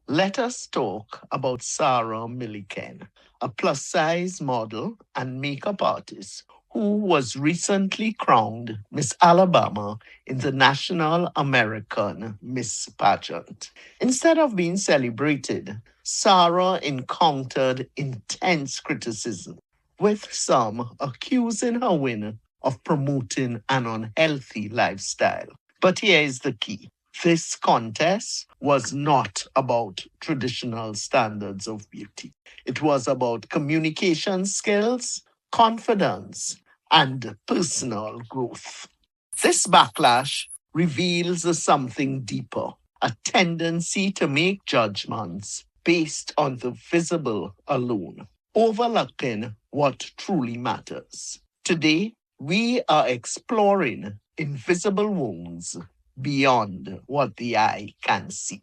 Let us talk about Sara Milliken, a plus size model and makeup artist who was recently crowned Miss Alabama in the National American Miss Pageant. Instead of being celebrated, Sara encountered intense criticism, with some accusing her win of promoting an unhealthy lifestyle. But here is the key: this contest was not about traditional standards of beauty. It was about communication skills, confidence, and personal growth. This backlash reveals something deeper: a tendency to make judgments based on the visible alone, overlooking what truly matters. Today, we are exploring invisible wounds beyond what the eye can see.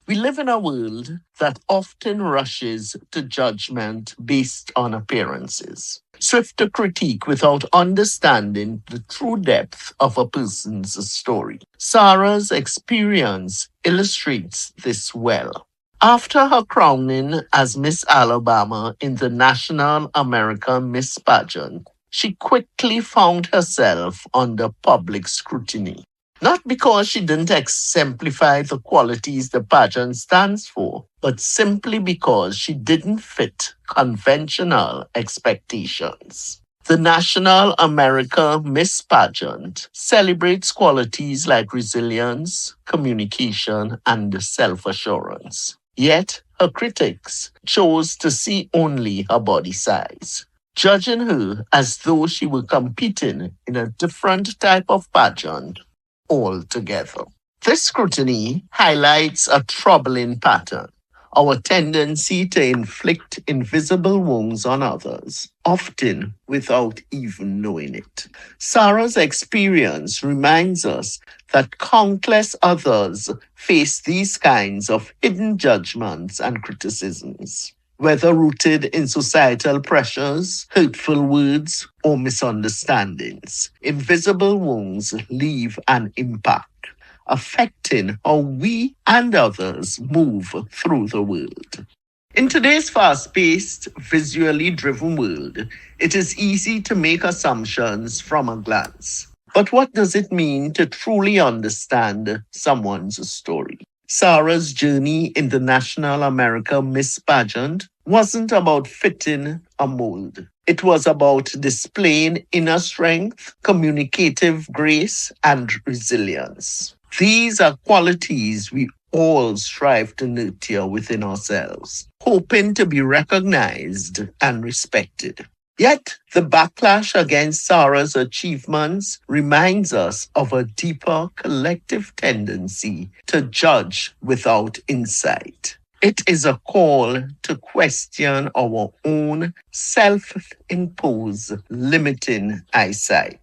We live in a world that often rushes to judgment based on appearances, swift to critique without understanding the true depth of a person's story. Sarah's experience illustrates this well. After her crowning as Miss Alabama in the National American Miss Pageant, she quickly found herself under public scrutiny. Not because she didn't exemplify the qualities the pageant stands for, but simply because she didn't fit conventional expectations. The National America Miss Pageant celebrates qualities like resilience, communication, and self assurance. Yet, her critics chose to see only her body size, judging her as though she were competing in a different type of pageant altogether. This scrutiny highlights a troubling pattern: our tendency to inflict invisible wounds on others, often without even knowing it. Sarah's experience reminds us that countless others face these kinds of hidden judgments and criticisms, whether rooted in societal pressures, hurtful words, or misunderstandings. Invisible wounds leave an impact, affecting how we and others move through the world. In today's fast paced, visually driven world, it is easy to make assumptions from a glance. But what does it mean to truly understand someone's story? Sarah's journey in the National America Miss Pageant wasn't about fitting a mold. It was about displaying inner strength, communicative grace, and resilience. These are qualities we all strive to nurture within ourselves, hoping to be recognized and respected. Yet, the backlash against Sarah's achievements reminds us of a deeper collective tendency to judge without insight. It is a call to question our own self imposed limiting eyesight,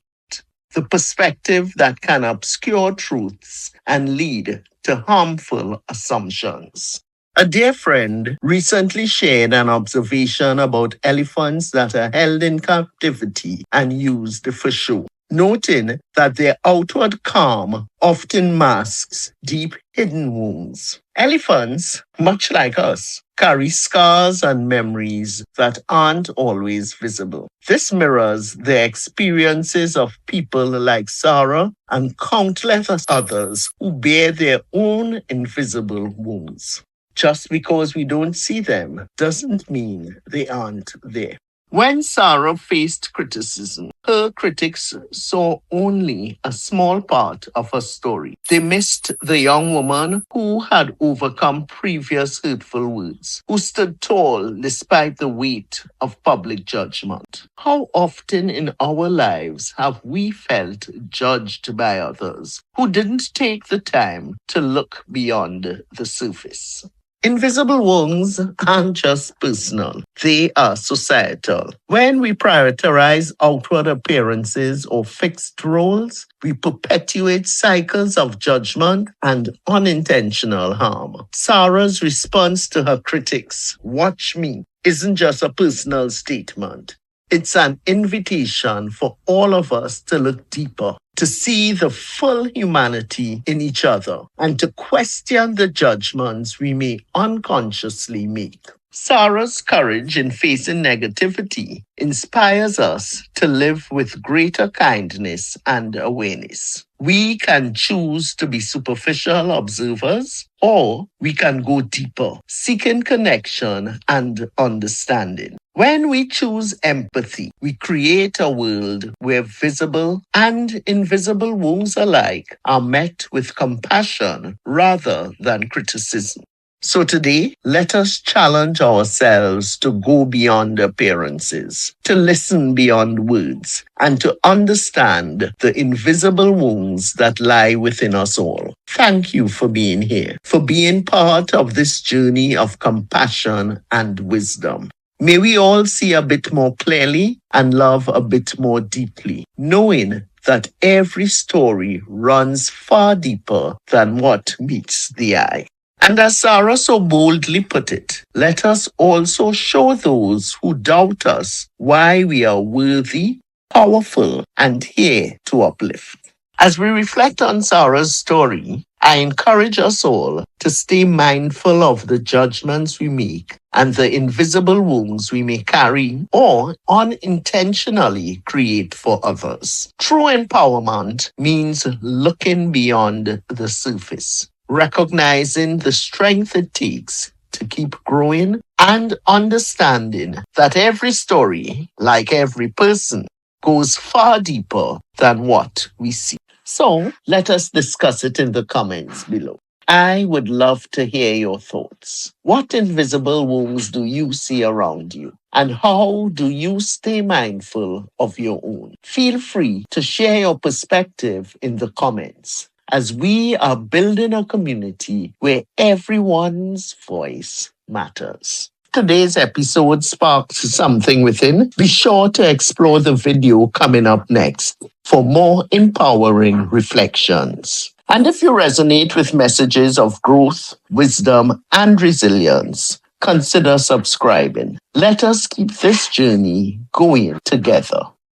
the perspective that can obscure truths and lead to harmful assumptions. A dear friend recently shared an observation about elephants that are held in captivity and used for show, noting that their outward calm often masks deep hidden wounds. Elephants, much like us, carry scars and memories that aren't always visible. This mirrors the experiences of people like Sarah and countless others who bear their own invisible wounds. Just because we don't see them doesn't mean they aren't there. When Sarah faced criticism, her critics saw only a small part of her story. They missed the young woman who had overcome previous hurtful words, who stood tall despite the weight of public judgment. How often in our lives have we felt judged by others who didn't take the time to look beyond the surface? Invisible wounds aren't just personal, they are societal. When we prioritize outward appearances or fixed roles, we perpetuate cycles of judgment and unintentional harm. Sarah's response to her critics, "Watch me," isn't just a personal statement. It's an invitation for all of us to look deeper to see the full humanity in each other, and to question the judgments we may unconsciously make. Sarah's courage in facing negativity inspires us to live with greater kindness and awareness. We can choose to be superficial observers, or we can go deeper, seeking connection and understanding. When we choose empathy, we create a world where visible and invisible wounds alike are met with compassion rather than criticism. So today, let us challenge ourselves to go beyond appearances, to listen beyond words, and to understand the invisible wounds that lie within us all. Thank you for being here, for being part of this journey of compassion and wisdom. May we all see a bit more clearly and love a bit more deeply, knowing that every story runs far deeper than what meets the eye. And as Sarah so boldly put it, let us also show those who doubt us why we are worthy, powerful, and here to uplift. As we reflect on Sarah's story, I encourage us all to stay mindful of the judgments we make and the invisible wounds we may carry or unintentionally create for others. True empowerment means looking beyond the surface, recognizing the strength it takes to keep growing, and understanding that every story, like every person, goes far deeper than what we see. So let us discuss it in the comments below. I would love to hear your thoughts. What invisible wounds do you see around you? And how do you stay mindful of your own? Feel free to share your perspective in the comments, as we are building a community where everyone's voice matters. Today's episode sparked something within. Be sure to explore the video coming up next for more empowering reflections. And if you resonate with messages of growth, wisdom, and resilience, consider subscribing. Let us keep this journey going together.